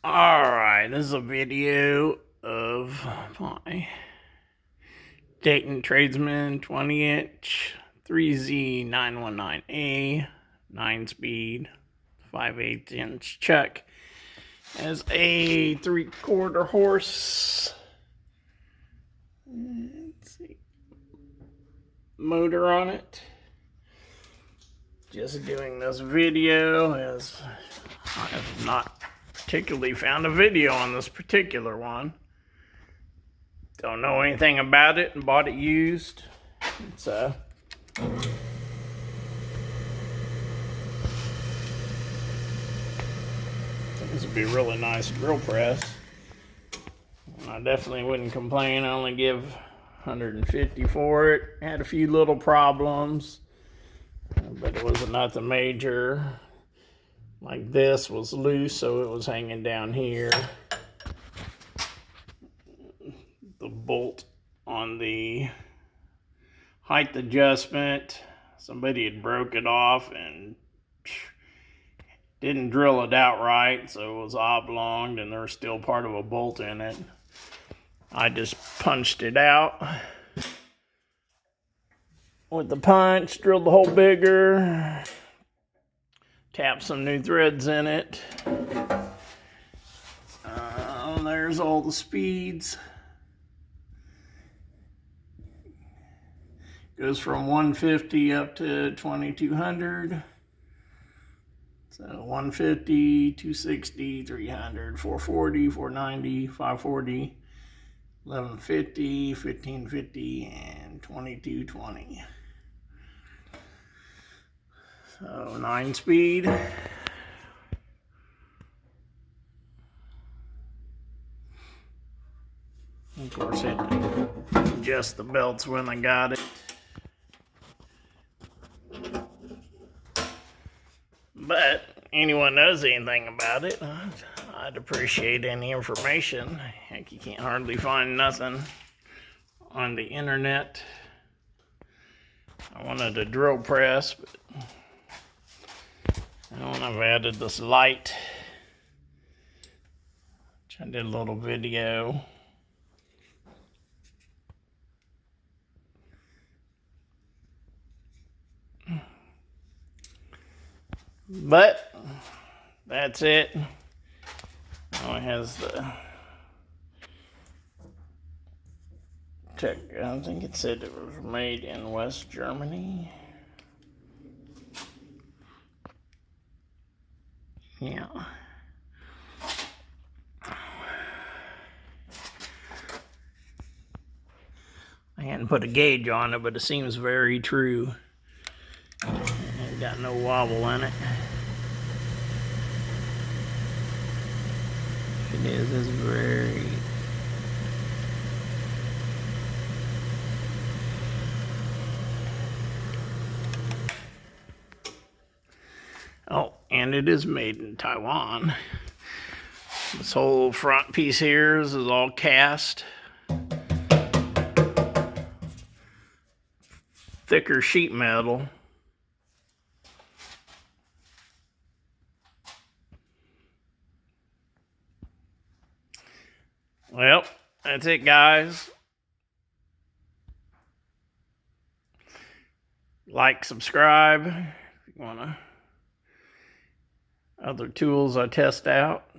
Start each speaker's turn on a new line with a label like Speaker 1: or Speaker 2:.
Speaker 1: Alright, this is a video of my Dayton Tradesman 20-inch 3z919A 9-speed 5/8" chuck. Has a 3/4 horse motor on it. Just doing this video as I have not particularly found a video on this particular one. Don't know anything about it and bought it used. It's this would be a really nice drill press. I definitely wouldn't complain. I only give 150 for it. Had a few little problems, but it was nothing major. Like this was loose, so it was hanging down here. The bolt on the height adjustment, somebody had broke it off and didn't drill it out right, so it was oblonged and there's still part of a bolt in it. I just punched it out with the punch, drilled the hole bigger, tapped some new threads in it. There's all the speeds. Goes from 150 up to 2200. So 150, 260, 300, 440, 490, 540, 1150, 1550, and 2220. So 9-speed. Of course, it adjusts the belts when I got it. But anyone knows anything about it, I'd appreciate any information. Heck, you can't hardly find nothing on the internet. I wanted a drill press, but I've added this light, which I did a little video. But that's it. Oh, it has the check. I think it said it was made in West Germany. Yeah. I hadn't put a gauge on it, but it seems very true. Ain't got no wobble in it. It is very... Oh, and it is made in Taiwan. This whole front piece here is all cast. Thicker sheet metal. Well, that's it, guys. Like, subscribe if you want to. Other tools I test out.